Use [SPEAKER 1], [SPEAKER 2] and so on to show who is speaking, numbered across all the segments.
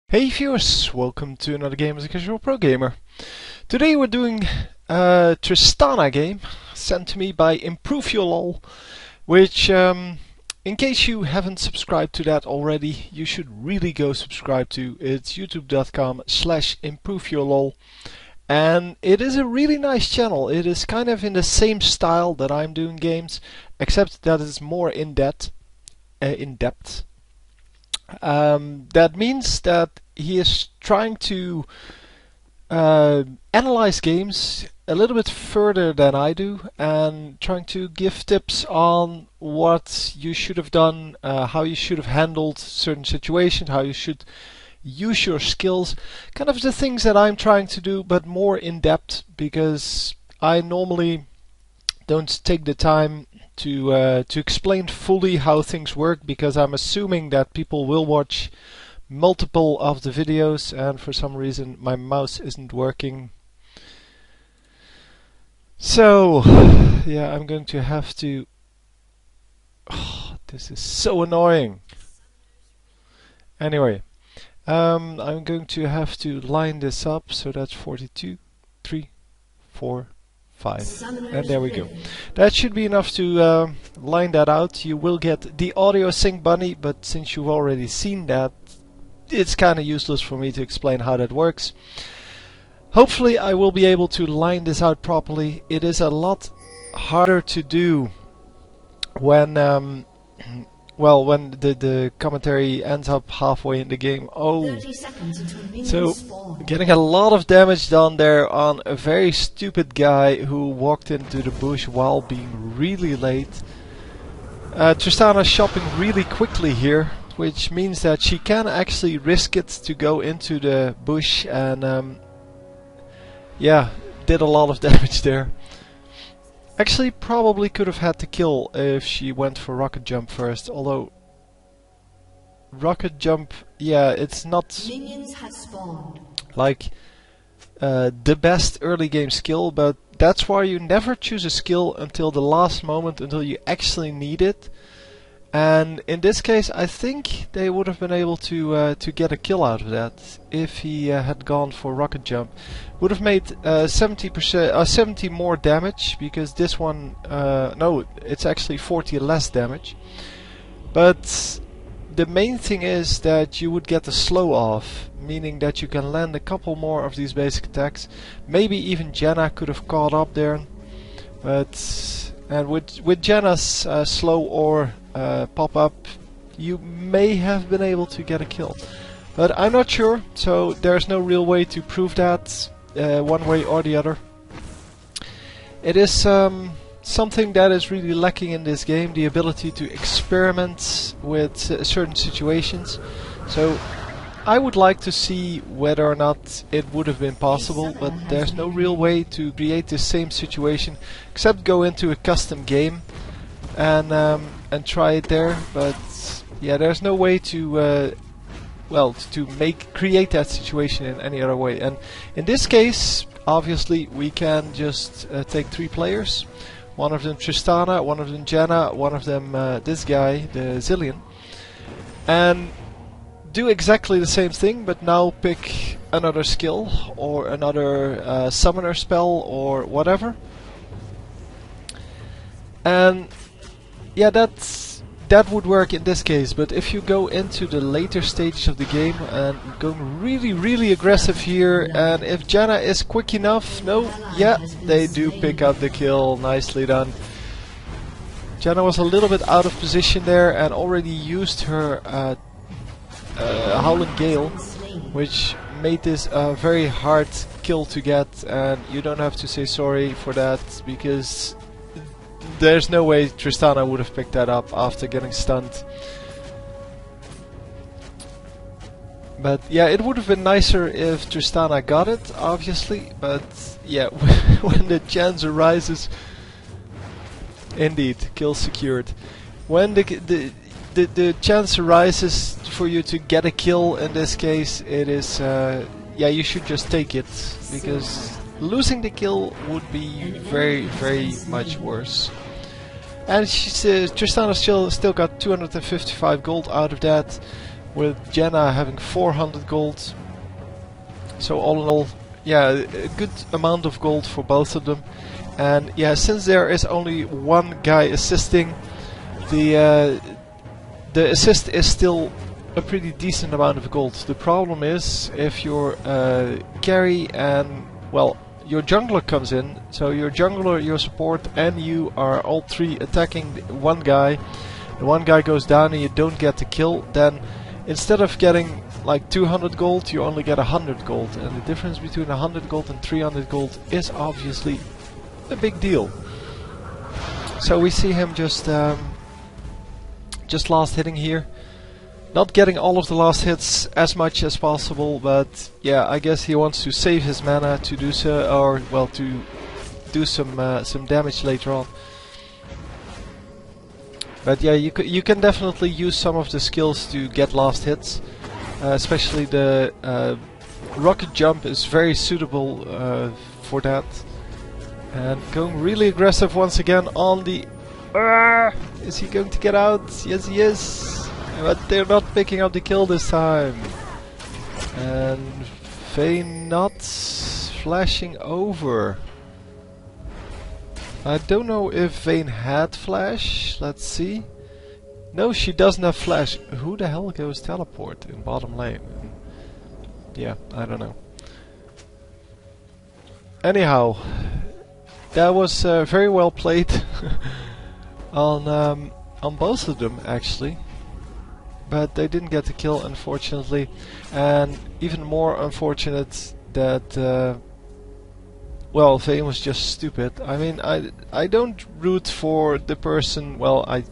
[SPEAKER 1] Hey viewers, welcome to another game as a casual pro gamer. Today we're doing a Tristana game sent to me by Improve Your LoL, which in case you haven't subscribed to that already, you should really go subscribe to. It's youtube.com/improveyourlol, and it is a really nice channel. It is kind of in the same style that I'm doing games, except that it's more in depth. That means that he is trying to analyze games a little bit further than I do, and trying to give tips on what you should have done, how you should have handled certain situations, how you should use your skills, kind of the things that I'm trying to do, but more in depth, because I normally don't take the time to explain fully how things work, because I'm assuming that people will watch multiple of the videos, and for some reason my mouse isn't working. So yeah, I'm going to have to... Oh, this is so annoying. Anyway, I'm going to have to line this up, so that's 42, 3, 4, 5, and there we go. That should be enough to line that out. You will get the audio sync bunny, but since you've already seen that, it's kind of useless for me to explain how that works. Hopefully I will be able to line this out properly. It is a lot harder to do when well, when the commentary ends up halfway in the game. Oh, so getting a lot of damage done there on a very stupid guy who walked into the bush while being really late. Tristana shopping really quickly here, which means that she can actually risk it to go into the bush, and yeah, did a lot of damage there. Actually, probably could have had the kill if she went for rocket jump first, although rocket jump, yeah, it's not like the best early game skill, but that's why you never choose a skill until the last moment, until you actually need it. And in this case, I think they would have been able to get a kill out of that if he had gone for rocket jump. Would have made 70 more damage, because this one, no, it's actually 40 less damage. But the main thing is that you would get the slow off, meaning that you can land a couple more of these basic attacks. Maybe even Jenna could have caught up there, but and with Jenna's slow or pop up, you may have been able to get a kill, but I'm not sure, so there's no real way to prove that one way or the other. It is something that is really lacking in this game, the ability to experiment with certain situations. So I would like to see whether or not it would have been possible, but there's no real way to create the same situation except go into a custom game and try it there. But yeah, there's no way to well, to create that situation in any other way. And in this case, obviously, we can just take 3 players. One of them Tristana, one of them Jenna, one of them this guy, the Zillion, and do exactly the same thing, but now pick another skill or another summoner spell or whatever. And yeah, that would work in this case. But if you go into the later stages of the game and going really aggressive here, and if Jenna is quick enough, no, yeah, they do pick up the kill. Nicely done. Jenna was a little bit out of position there and already used her Howling Gale, which made this a very hard kill to get, and you don't have to say sorry for that, because there's no way Tristana would have picked that up after getting stunned. But yeah, it would have been nicer if Tristana got it, obviously, but yeah, when the chance arises, indeed, kill secured. When the chance arises for you to get a kill, in this case, it is yeah, you should just take it, because losing the kill would be very much worse. And Tristana still got 255 gold out of that, with Jenna having 400 gold. So all in all, yeah, a good amount of gold for both of them. And yeah, since there is only one guy assisting, the assist is still a pretty decent amount of gold. The problem is if your carry and, well, your jungler comes in, so your jungler, your support and you are all three attacking one guy, the one guy goes down and you don't get the kill, then instead of getting like 200 gold you only get 100 gold, and the difference between 100 gold and 300 gold is obviously a big deal. So we see him just last hitting here. Not getting all of the last hits as much as possible, but yeah, I guess he wants to save his mana to do so, or well, to do some damage later on. But yeah, you can definitely use some of the skills to get last hits, especially the rocket jump is very suitable for that. And going really aggressive once again on the. Is he going to get out? Yes, he is. But they're not picking up the kill this time. And Vayne not flashing over. I don't know if Vayne had flash. Let's see. No, she doesn't have flash. Who the hell goes teleport in bottom lane? Yeah, I don't know. Anyhow, that was very well played on both of them actually. But they didn't get the kill, unfortunately, and even more unfortunate that well, Vayne was just stupid. I mean, I don't root for the person. Well, I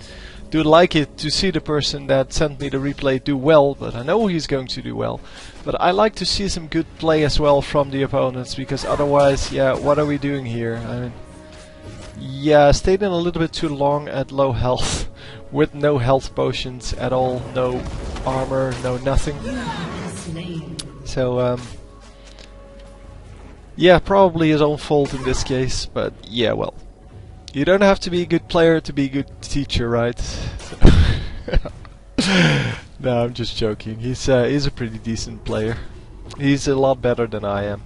[SPEAKER 1] do like it to see the person that sent me the replay do well, but I know he's going to do well. But I like to see some good play as well from the opponents, because otherwise, yeah, what are we doing here? I mean, yeah, stayed in a little bit too long at low health. With no health potions at all, no armor, no nothing. So, yeah, probably his own fault in this case, but yeah, well. You don't have to be a good player to be a good teacher, right? No, I'm just joking. He's a pretty decent player. He's a lot better than I am.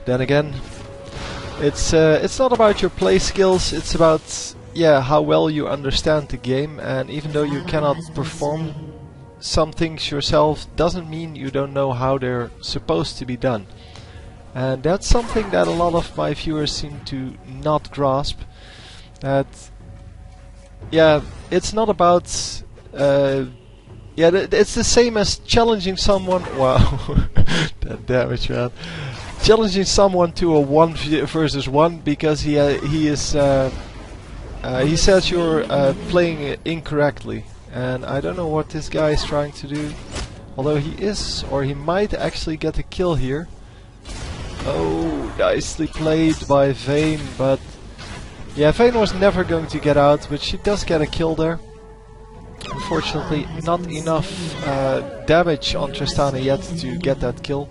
[SPEAKER 1] Then again, it's not about your play skills, it's about, yeah, how well you understand the game, and even though you cannot perform some things yourself, doesn't mean you don't know how they're supposed to be done. And that's something that a lot of my viewers seem to not grasp. That, yeah, it's not about, yeah, it's the same as challenging someone. Wow, that damage, man. Challenging someone to a 1 versus 1 because he says you're playing incorrectly, and I don't know what this guy is trying to do. Although he is, or he might actually get a kill here. Oh, nicely played by Vayne, but yeah, Vayne was never going to get out, but she does get a kill there. Unfortunately, not enough damage on Tristana yet to get that kill.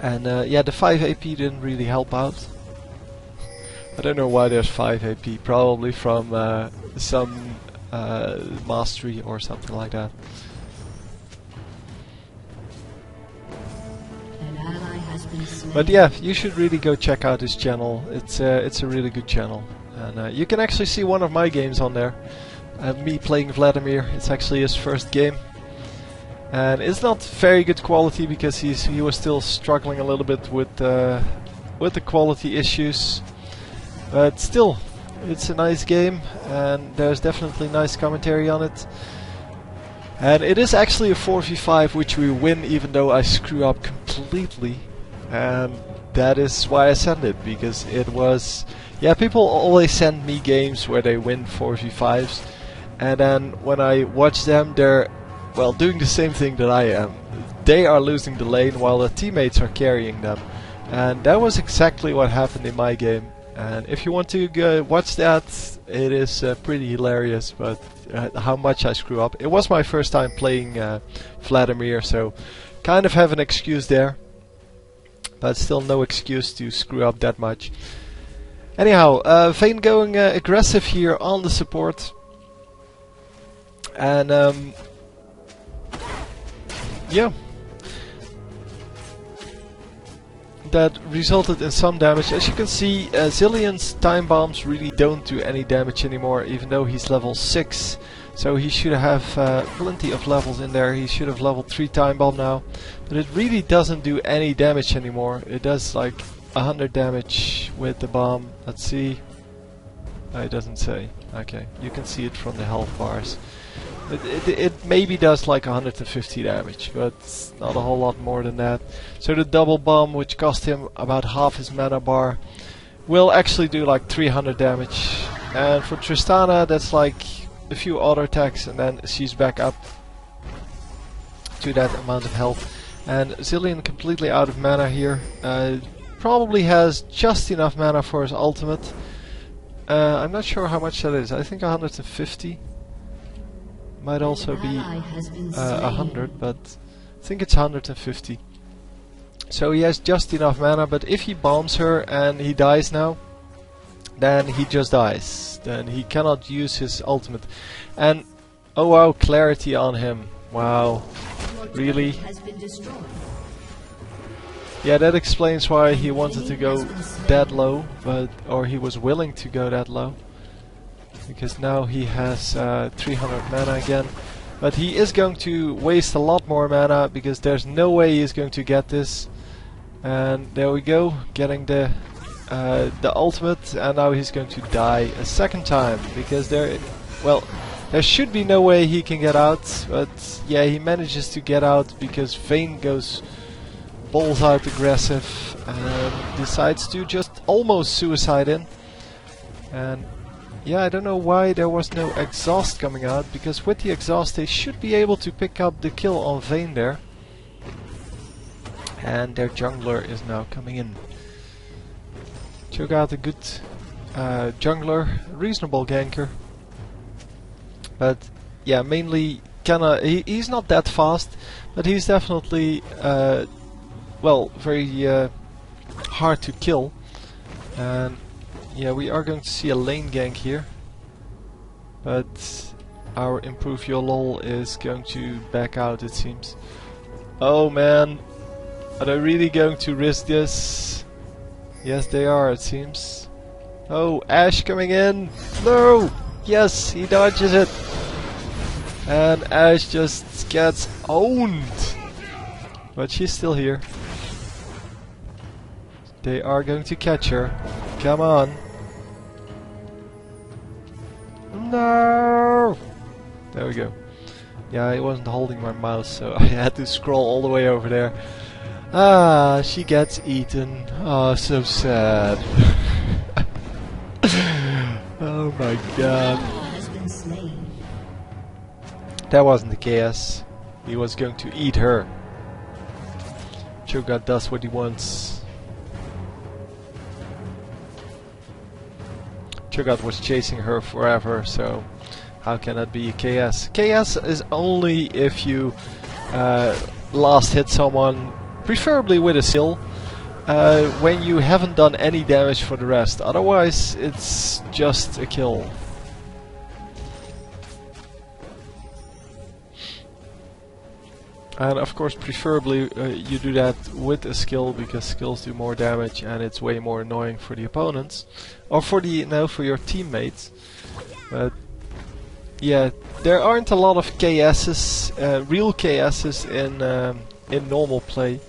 [SPEAKER 1] And yeah, the 5 AP didn't really help out. I don't know why there's 5 AP, probably from some mastery or something like that. But yeah, you should really go check out his channel. It's a really good channel, and you can actually see one of my games on there. Me playing Vladimir. It's actually his first game, and it's not very good quality because he was still struggling a little bit with the quality issues. But still, it's a nice game, and there's definitely nice commentary on it. And it is actually a 4v5 which we win, even though I screw up completely. And that is why I sent it, because it was... Yeah, people always send me games where they win 4v5s, and then when I watch them, they're, well, doing the same thing that I am. They are losing the lane while their teammates are carrying them. And that was exactly what happened in my game. And if you want to watch that, it is pretty hilarious, but how much I screw up. It was my first time playing Vladimir, so kind of have an excuse there. But still no excuse to screw up that much. Anyhow, Vayne going aggressive here on the support. And yeah. That resulted in some damage. As you can see, Zillion's time bombs really don't do any damage anymore, even though he's level 6. So he should have plenty of levels in there. He should have level 3 time bomb now. But it really doesn't do any damage anymore. It does like 100 damage with the bomb. Let's see. It doesn't say. Okay, you can see it from the health bars. It maybe does like 150 damage, but not a whole lot more than that. So the double bomb, which cost him about half his mana bar, will actually do like 300 damage. And for Tristana, that's like a few auto attacks, and then she's back up to that amount of health. And Zillion completely out of mana here. Probably has just enough mana for his ultimate. I'm not sure how much that is. I think 150. Might also be 100, but I think it's 150. So he has just enough mana, but if he bombs her and he dies now, then he just dies. Then he cannot use his ultimate. And oh wow, clarity on him. Wow. Really? Yeah, that explains why he wanted to go that low, or he was willing to go that low. Because now he has 300 mana again. But he is going to waste a lot more mana, because there's no way he's going to get this. And there we go, getting the ultimate, and now he's going to die a second time, because there should be no way he can get out, but yeah, he manages to get out because Vayne goes balls out aggressive and decides to just almost suicide in. And yeah, I don't know why there was no exhaust coming out, because with the exhaust they should be able to pick up the kill on Vayne there. And their jungler is now coming in. Cho'Gath, a good jungler, reasonable ganker. But yeah, mainly he's not that fast, but he's definitely very hard to kill. And yeah, we are going to see a lane gank here, but our Improve Your LoL is going to back out, it seems. Oh man, are they really going to risk this? Yes, they are, it seems. Oh, Ashe coming in! No! Yes, he dodges it! And Ashe just gets owned! But she's still here. They are going to catch her. Come on! No! There we go. Yeah, I wasn't holding my mouse, so I had to scroll all the way over there. Ah, she gets eaten. Oh, so sad. Oh my god. That wasn't the case. He was going to eat her. Cho'Gath does what he wants. Cho'Gath was chasing her forever, so how can that be a KS? KS is only if you last hit someone, preferably with a skill, when you haven't done any damage for the rest. Otherwise, it's just a kill. And of course, preferably you do that with a skill, because skills do more damage and it's way more annoying for the opponents, or for your teammates. But yeah, there aren't a lot of KSs, real KSs in normal play.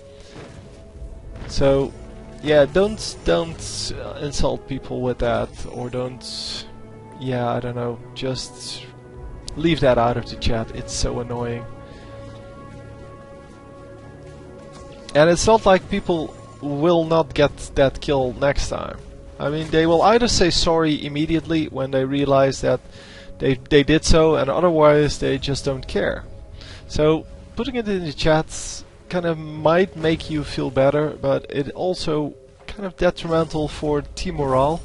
[SPEAKER 1] So yeah, don't insult people with that, or don't. Yeah, I don't know. Just leave that out of the chat. It's so annoying. And it's not like people will not get that kill next time. I mean, they will either say sorry immediately when they realize that they did so, and otherwise they just don't care. So putting it in the chat kind of might make you feel better, but it also kind of detrimental for team morale,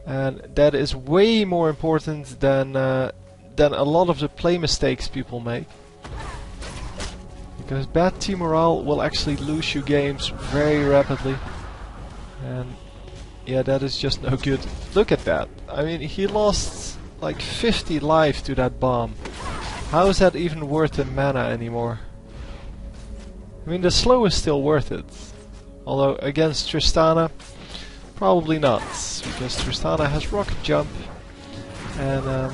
[SPEAKER 1] and that is way more important than a lot of the play mistakes people make. Because bad team morale will actually lose you games very rapidly. And Yeah, that is just no good. Look at that. I mean, he lost like 50 life to that bomb. How is that even worth the mana anymore? I mean, the slow is still worth it. Although against Tristana, probably not. Because Tristana has rocket jump. And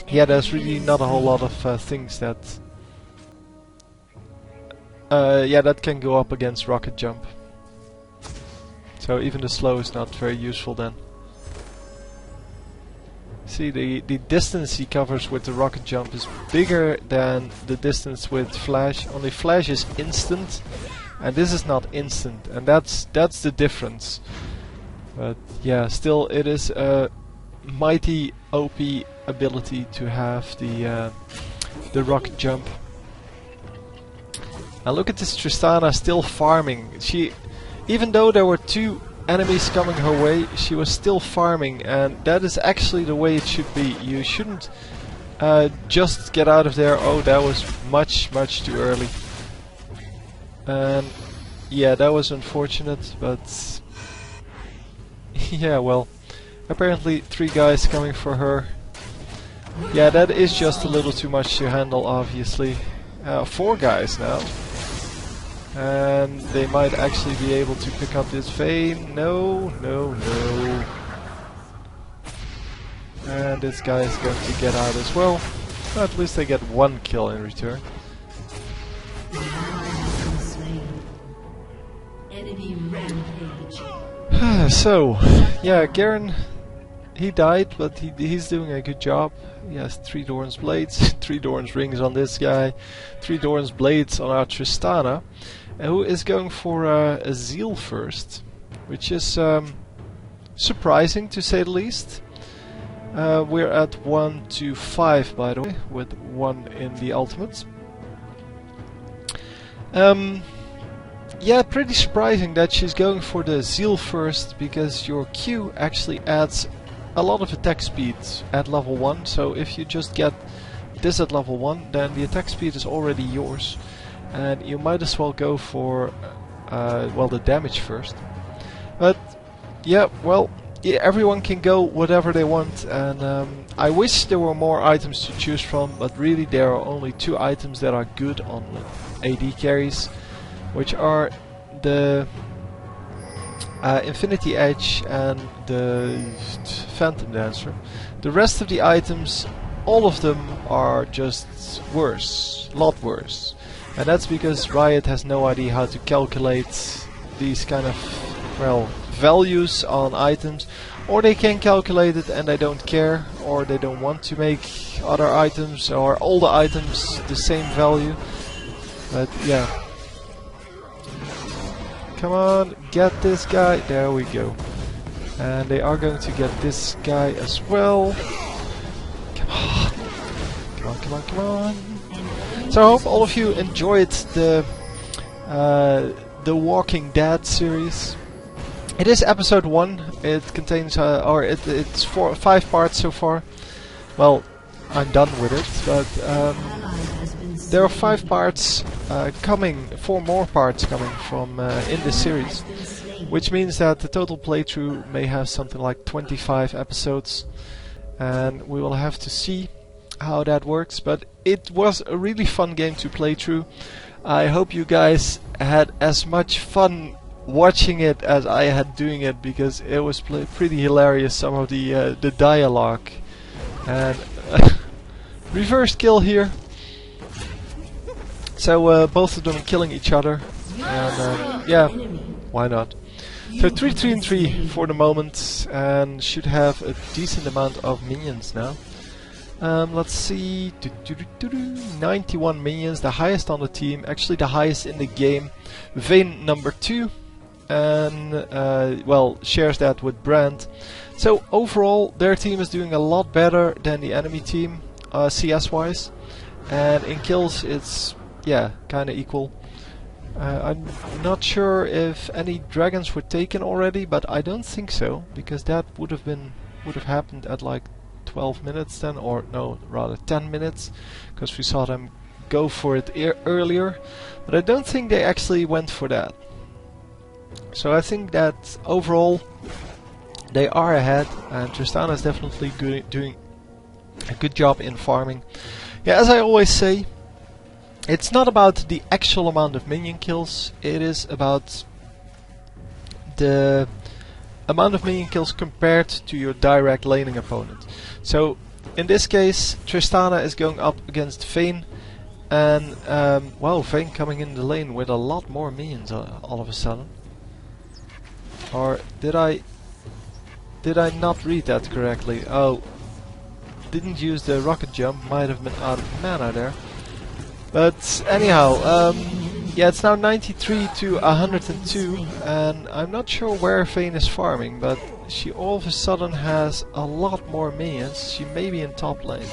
[SPEAKER 1] yeah, there's really not a whole lot of things that... yeah, that can go up against rocket jump. So even the slow is not very useful then. See, the distance he covers with the rocket jump is bigger than the distance with flash. Only flash is instant, and this is not instant, and that's the difference. But yeah, still it is a mighty OP ability to have the rocket jump. Now look at this Tristana still farming. She, even though there were 2 enemies coming her way, she was still farming, and that is actually the way it should be. You shouldn't just get out of there. Oh, that was much too early. And yeah, that was unfortunate, but yeah, well, apparently 3 guys coming for her. Yeah, that is just a little too much to handle, obviously. 4 guys now. And they might actually be able to pick up this vein. No. And this guy is going to get out as well. At least they get 1 kill in return. So, yeah, Garen, he died, but he's doing a good job. He has 3 Doran's blades, 3 Doran's rings on this guy, 3 Doran's blades on our Tristana, who is going for a Zeal first, which is surprising to say the least. We're at 1 to 5, by the way, with 1 in the ultimate. Yeah, pretty surprising that she's going for the Zeal first, because your Q actually adds a lot of attack speed at level 1, so if you just get this at level 1, then the attack speed is already yours. And you might as well go for, well, the damage first. But, yeah, well, yeah, everyone can go whatever they want, and I wish there were more items to choose from, but really there are only 2 items that are good on AD carries, which are the Infinity Edge and the Phantom Dancer. The rest of the items, all of them are just worse, a lot worse. And that's because Riot has no idea how to calculate these kind of, well, values on items. Or they can calculate it and they don't care, or they don't want to make other items or all the items the same value. But yeah. Come on, get this guy. There we go. And they are going to get this guy as well. Come on. Come on. So I hope all of you enjoyed the Walking Dead series. It is episode 1. It contains, it's 5 parts so far. Well, I'm done with it, but there are 5 parts coming, 4 more parts coming from in this series, which means that the total playthrough may have something like 25 episodes, and we will have to see how that works. But it was a really fun game to play through. I hope you guys had as much fun watching it as I had doing it, because it was pretty hilarious, some of the dialogue. And reverse kill here. So both of them killing each other, and yeah, why not? So 3-3-3 for the moment, and should have a decent amount of minions now. Let's see, 91 minions, the highest on the team, actually the highest in the game. Vayne number 2, and well, shares that with Brand. So overall, their team is doing a lot better than the enemy team, CS wise, and in kills it's, yeah, kinda equal. I'm not sure if any dragons were taken already, but I don't think so, because that would have happened at like 12 minutes then, or no, rather 10 minutes, because we saw them go for it earlier, but I don't think they actually went for that. So I think that overall they are ahead, and Tristana is definitely doing a good job in farming. Yeah, as I always say, it's not about the actual amount of minion kills, it is about the amount of minion kills compared to your direct laning opponent. So in this case Tristana is going up against Vayne, and wow, Vayne coming in the lane with a lot more minions all of a sudden. Or did I not read that correctly? Oh, didn't use the rocket jump, might have been out of mana there. But anyhow, yeah, it's now 93 to 102, and I'm not sure where Vayne is farming, but she all of a sudden has a lot more minions. She may be in top lane.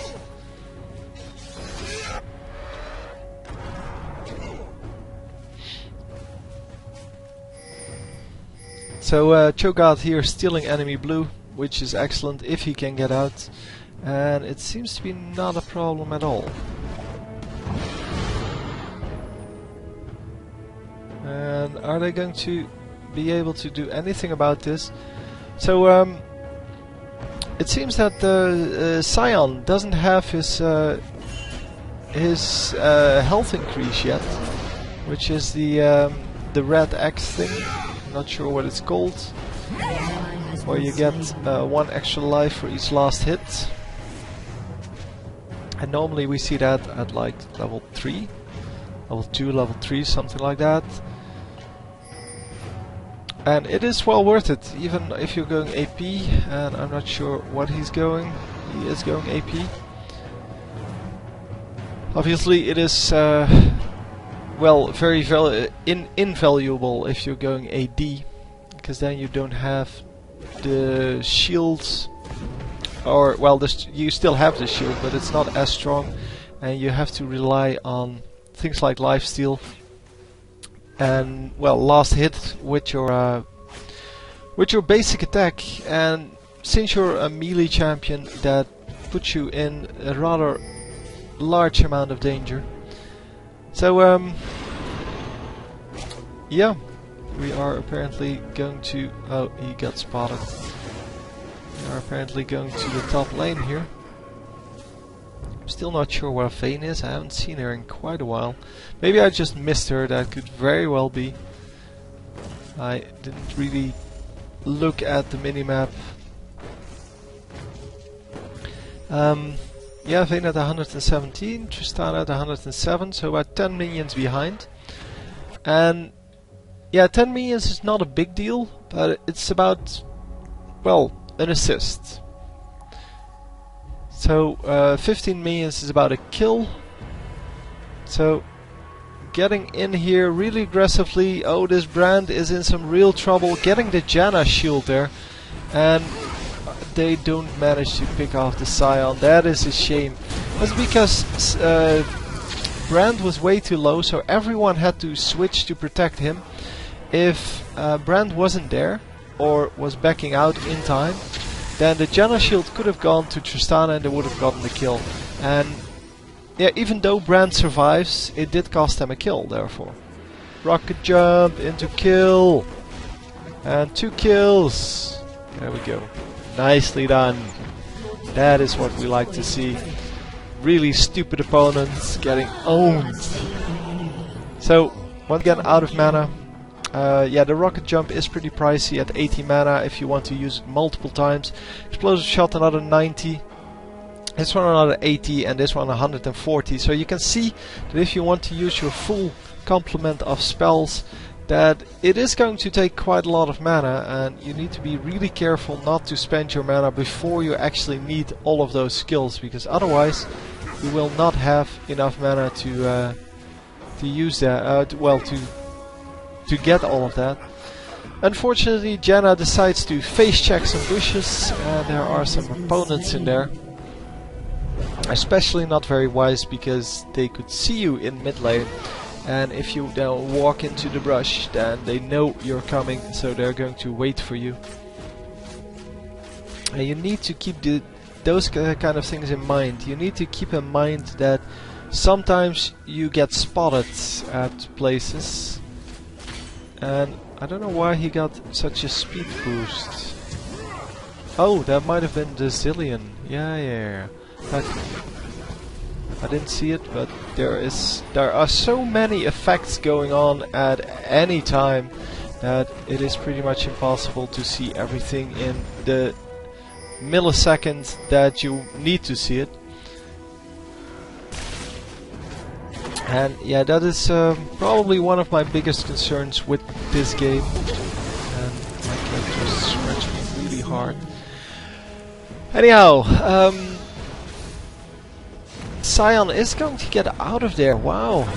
[SPEAKER 1] So Cho'Gath here stealing enemy blue, which is excellent if he can get out, and it seems to be not a problem at all. And are they going to be able to do anything about this? So it seems that Scion doesn't have his health increase yet, which is the red X thing. I'm not sure what it's called. Where you get 1 extra life for each last hit. And normally we see that at like level 3, level 2, level 3, something like that. And it is well worth it, even if you're going AP, and I'm not sure what he's going. He is going AP. Obviously it is well, very invaluable if you're going AD, because then you don't have the shields, or well, you still have the shield, but it's not as strong, and you have to rely on things like lifesteal and well, last hit with your basic attack. And since you're a melee champion, that puts you in a rather large amount of danger. So yeah, we are apparently going to... oh, he got spotted. We are apparently going to the top lane here. I'm still not sure where Vayne is. I haven't seen her in quite a while. Maybe I just missed her. That could very well be. I didn't really look at the minimap. Yeah, Vayne at 117, Tristana at 107, so about 10 minions behind. And yeah, 10 minions is not a big deal, but it's about, well, an assist. So 15 minions is about a kill. So getting in here really aggressively. Oh, this Brand is in some real trouble, getting the Janna shield there, and they don't manage to pick off the Scion. That is a shame. That's because Brand was way too low, so everyone had to switch to protect him. If Brand wasn't there, or was backing out in time, then the Janna shield could have gone to Tristana and they would have gotten the kill. And yeah, even though Brand survives, it did cost them a kill, therefore. Rocket jump into kill. And 2 kills. There we go. Nicely done. That is what we like to see. Really stupid opponents getting owned. So, once again, out of mana. Yeah, the rocket jump is pretty pricey at 80 mana if you want to use it multiple times. Explosive shot another 90. This one another 80 and this one 140. So you can see that if you want to use your full complement of spells, that it is going to take quite a lot of mana, and you need to be really careful not to spend your mana before you actually need all of those skills, because otherwise you will not have enough mana to use that. Well, to get all of that. Unfortunately, Janna decides to face check some bushes, and there are some opponents in there. Especially not very wise, because they could see you in mid lane, and if you then walk into the brush, then they know you're coming, so they're going to wait for you. And you need to keep those kind of things in mind. You need to keep in mind that sometimes you get spotted at places. And I don't know why he got such a speed boost. Oh, that might have been the Zillion. Yeah. I didn't see it, but there are so many effects going on at any time that it is pretty much impossible to see everything in the millisecond that you need to see it. And yeah, that is probably one of my biggest concerns with this game. And my character scratched me really hard. Anyhow, Sion is going to get out of there. Wow.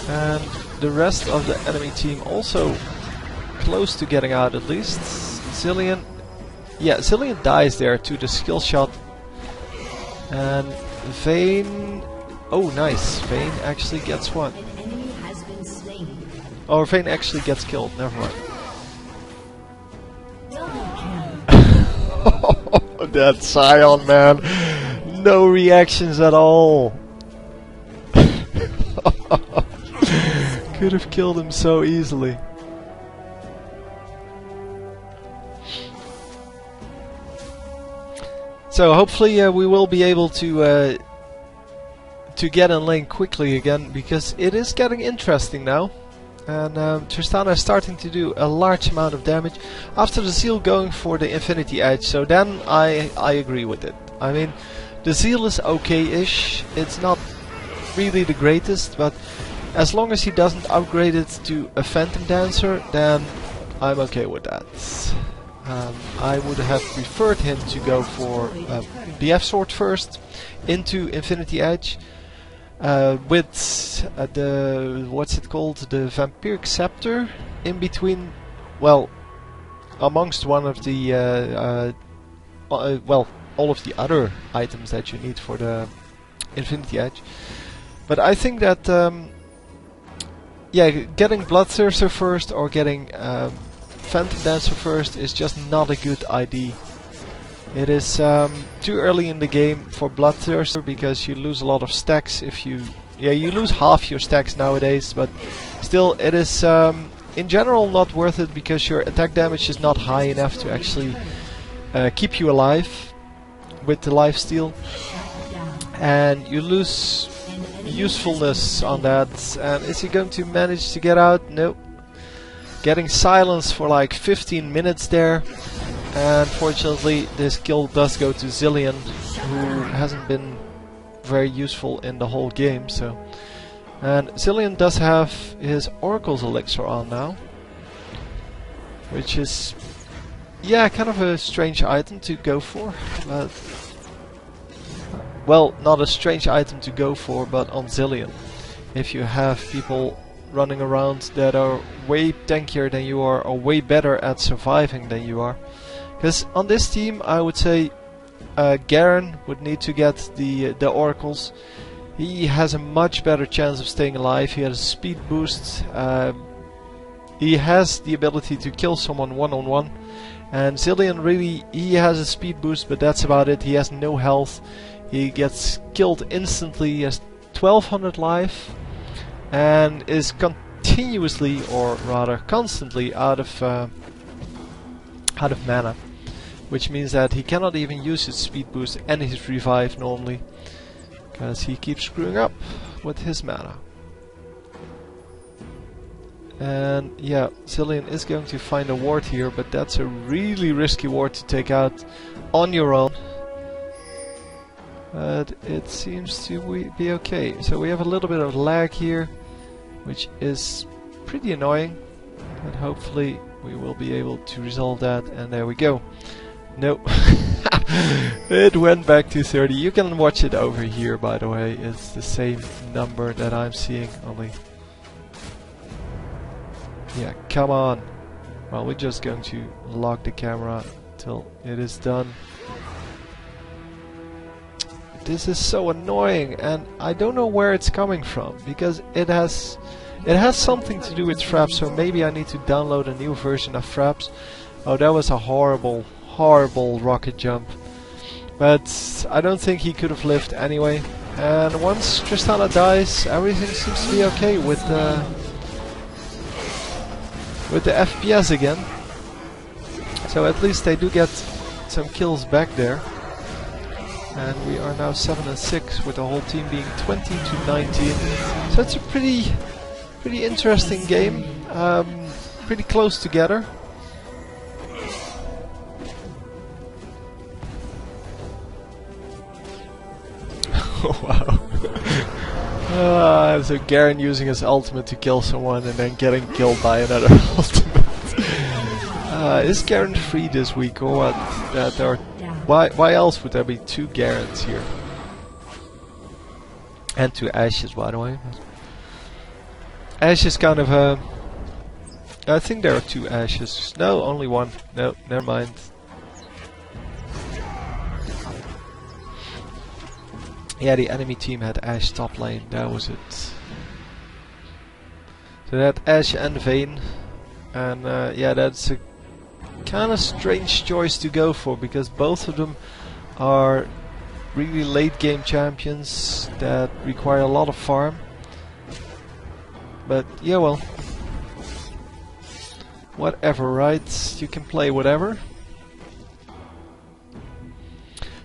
[SPEAKER 1] And the rest of the enemy team also close to getting out at least. Zillion. Yeah, Zillion dies there to the skill shot. And Vayne. Oh, nice. Vayne actually gets one. Oh, Vayne actually gets killed. Never mind. That Sion, man. No reactions at all. Could have killed him so easily. So hopefully we will be able to get in lane quickly again, because it is getting interesting now. And Tristana is starting to do a large amount of damage after the Zeal going for the Infinity Edge, so then I agree with it. I mean, the Zeal is okay-ish, it's not really the greatest, but as long as he doesn't upgrade it to a Phantom Dancer, then I'm okay with that. I would have preferred him to go for the F-Sword first, into Infinity Edge, with the, what's it called, the Vampiric Scepter in between, well, amongst one of the, well, all of the other items that you need for the Infinity Edge. But I think that, yeah, getting Bloodthirster first or getting Phantom Dancer first is just not a good idea. It is too early in the game for Bloodthirster because you lose a lot of stacks if you... Yeah, you lose half your stacks nowadays, but still it is in general not worth it because your attack damage is not high enough to actually keep you alive with the lifesteal. And you lose usefulness on that. And is he going to manage to get out? Nope. Getting silence for like 15 minutes there. And fortunately this kill does go to Zillion, who hasn't been very useful in the whole game. So, and Zillion does have his Oracle's Elixir on now, which is, yeah, kind of a strange item to go for. But, well, not a strange item to go for, but on Zillion, if you have people running around that are way tankier than you are, or way better at surviving than you are. Because on this team I would say Garen would need to get the oracles. He has a much better chance of staying alive. He has a speed boost. He has the ability to kill someone one-on-one. And Zillion really, he has a speed boost, but that's about it. He has no health. He gets killed instantly. He has 1200 life. And is continuously, or rather constantly, out of mana, which means that he cannot even use his speed boost and his revive normally, because he keeps screwing up with his mana. And yeah, Zillion is going to find a ward here, but that's a really risky ward to take out on your own. But it seems to be okay. So we have a little bit of lag here, which is pretty annoying, but hopefully we will be able to resolve that. And there we go. No, it went back to 30. You can watch it over here, by the way. It's the same number that I'm seeing, only. Yeah, come on. Well, we're just going to lock the camera till it is done. This is so annoying, and I don't know where it's coming from, because it has something to do with Fraps, so maybe I need to download a new version of Fraps. Oh, that was a horrible rocket jump. But I don't think he could have lived anyway. And once Tristana dies, everything seems to be okay with with the FPS again. So at least they do get some kills back there. And we are now 7-6 with the whole team being 20-19. So it's a pretty interesting game. Pretty close together. Wow. So Garen using his ultimate to kill someone and then getting killed by another ultimate. Is Garen free this week or what? Why else would there be 2 Garens here? And 2 Ashes, by the way. Ash is kind of a... I think there are 2 Ashes. No, only 1. No, never mind. Yeah, the enemy team had Ashe top lane, that was it. So they had Ashe and Vayne. And yeah, that's a kind of strange choice to go for, because both of them are really late game champions that require a lot of farm. But yeah, well, whatever, right? You can play whatever.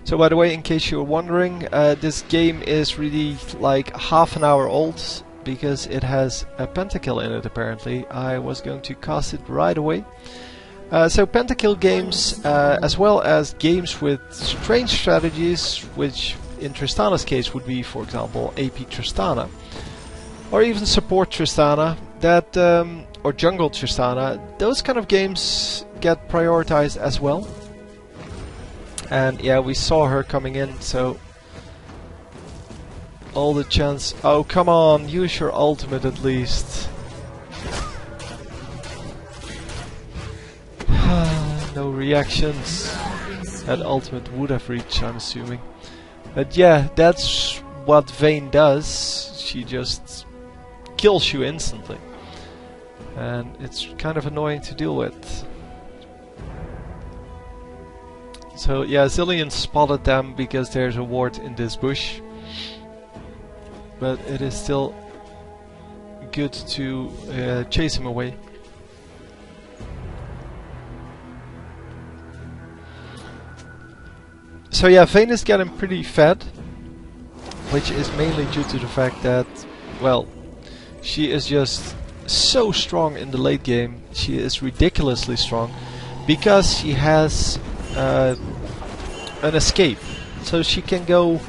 [SPEAKER 1] So by the way, in case you're wondering, this game is really like half an hour old because it has a Pentakill in it apparently. I was going to cast it right away. So Pentakill games, as well as games with strange strategies, which in Tristana's case would be, for example, AP Tristana, or even support Tristana, that or jungle Tristana. Those kind of games get prioritized as well. And yeah, we saw her coming in, so all the chance. Oh, come on, use your ultimate at least. No reactions. That ultimate would have reached, I'm assuming. But yeah, that's what Vayne does. She just kills you instantly. And it's kind of annoying to deal with. So yeah, Zilean spotted them because there's a ward in this bush. But it is still good to chase him away. So yeah, Vayne is getting pretty fed, which is mainly due to the fact that, well, she is just so strong in the late game. She is ridiculously strong because she has an escape, so she can go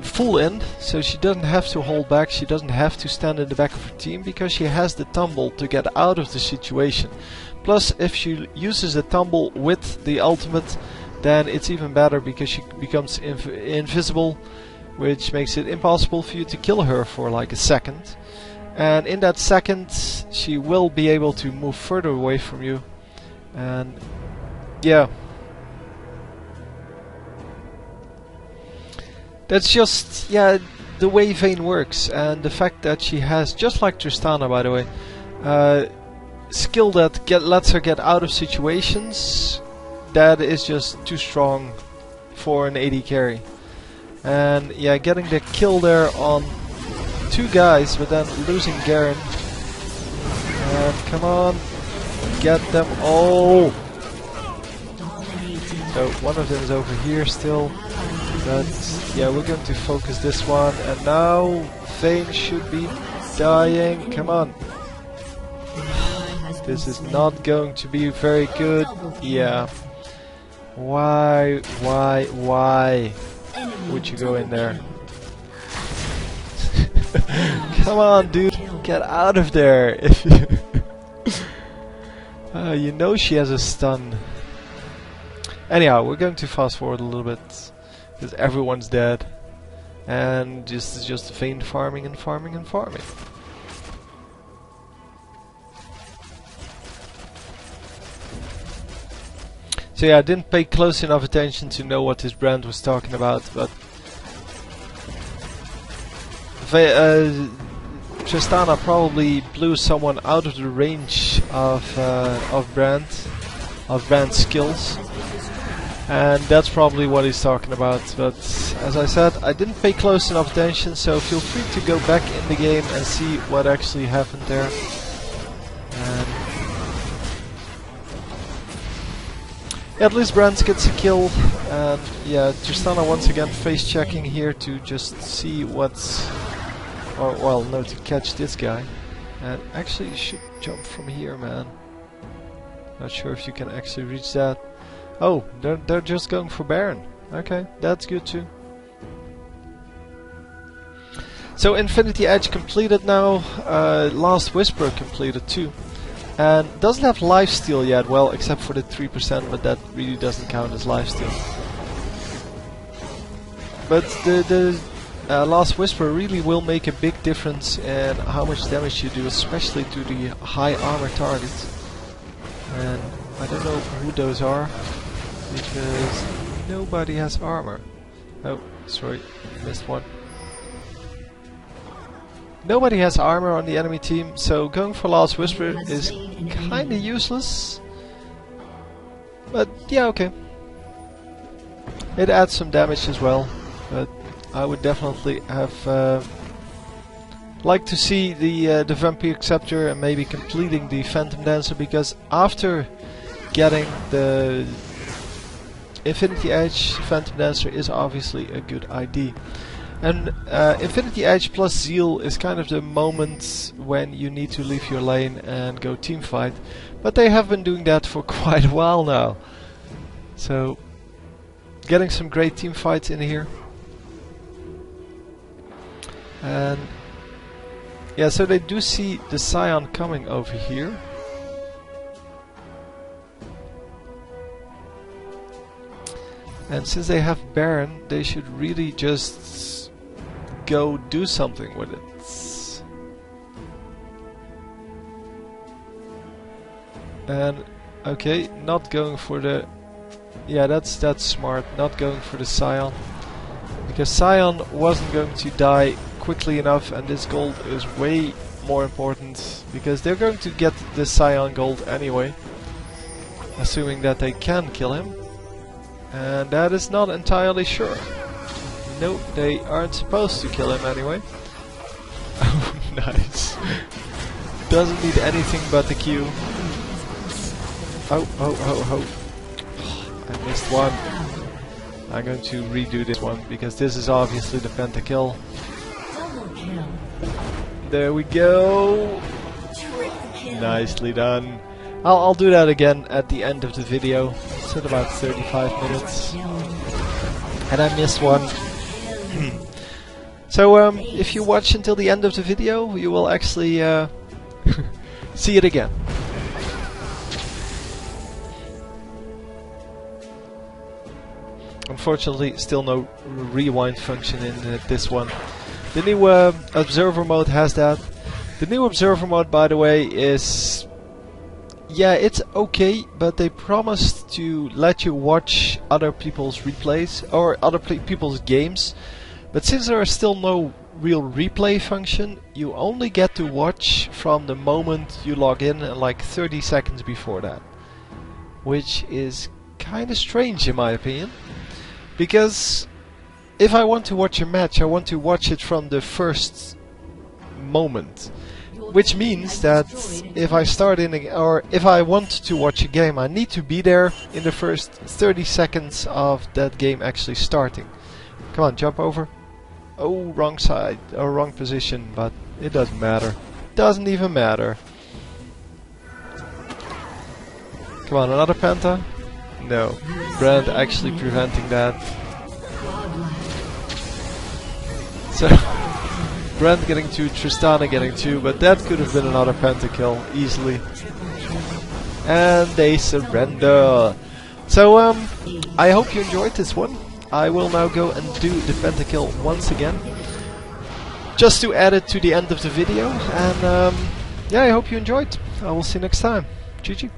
[SPEAKER 1] full in, so she doesn't have to hold back, she doesn't have to stand in the back of her team because she has the tumble to get out of the situation. Plus, if she uses the tumble with the ultimate, then it's even better because she becomes invisible, which makes it impossible for you to kill her for like a second. And in that second, she will be able to move further away from you. And yeah, that's just, yeah, the way Vayne works. And the fact that she has, just like Tristana by the way, skill that lets her get out of situations, that is just too strong for an AD carry. And yeah, getting the kill there on 2 guys, but then losing Garen. And come on, get them all. So one of them is over here still. But yeah, we're going to focus this one. And now Vayne should be dying. Come on. This is not going to be very good. Yeah. Why would you go in there? Come on, dude, get out of there! If you, you know she has a stun. Anyhow, we're going to fast forward a little bit because everyone's dead, and this is just Vayne farming and farming and farming. So yeah, I didn't pay close enough attention to know what his brand was talking about, but Tristana probably blew someone out of the range of brand skills, and that's probably what he's talking about. But as I said, I didn't pay close enough attention, so feel free to go back in the game and see what actually happened there. At least Brand gets a kill, and yeah, Tristana once again face checking here to just see what's... or, well, no, to catch this guy. And actually you should jump from here, man. Not sure if you can actually reach that. Oh, they're just going for Baron. Okay, that's good too. So Infinity Edge completed now, Last Whisper completed too. And doesn't have lifesteal yet, well, except for the 3%, but that really doesn't count as lifesteal. But the Last Whisper really will make a big difference in how much damage you do, especially to the high armor targets. And I don't know who those are, because nobody has armor. Oh, sorry, missed one. Nobody has armor on the enemy team, so going for Last Whisper is kinda useless. But yeah, okay. It adds some damage as well, but I would definitely have liked to see the Vampire Scepter and maybe completing the Phantom Dancer, because after getting the Infinity Edge, Phantom Dancer is obviously a good idea. And Infinity Edge plus Zeal is kind of the moment when you need to leave your lane and go team fight. But they have been doing that for quite a while now. So, getting some great team fights in here. And yeah, so they do see the Scion coming over here. And since they have Baron, they should really just go do something with it. And okay, not going for the... yeah, that's smart, not going for the Scion. Because Scion wasn't going to die quickly enough, and this gold is way more important, because they're going to get the Scion gold anyway. Assuming that they can kill him. And that is not entirely sure. No, they aren't supposed to kill him anyway. Oh, nice. Doesn't need anything but the Q. Oh. I missed one. I'm going to redo this one, because this is obviously the Pentakill. There we go. Nicely done. I'll do that again at the end of the video. It's at about 35 minutes. And I missed one. So if you watch until the end of the video, you will actually see it again. Unfortunately, still no rewind function in this one. The new observer mode has that. The new observer mode, by the way, is... yeah, it's okay, but they promised to let you watch other people's replays or other people's games. But since there is still no real replay function, you only get to watch from the moment you log in and like 30 seconds before that. Which is kinda strange in my opinion. Because if I want to watch a match, I want to watch it from the first moment. Which means that if I start or if I want to watch a game, I need to be there in the first 30 seconds of that game actually starting. Come on, jump over. Oh, wrong side, or wrong position, but it doesn't matter. Doesn't even matter. Come on, another Penta? No. Brand actually preventing that. So... Brand getting 2, Tristana getting 2, but that could have been another Pentakill, easily. And they surrender. So, I hope you enjoyed this one. I will now go and do the Pentakill once again. Just to add it to the end of the video. And, yeah, I hope you enjoyed. I will see you next time. GG.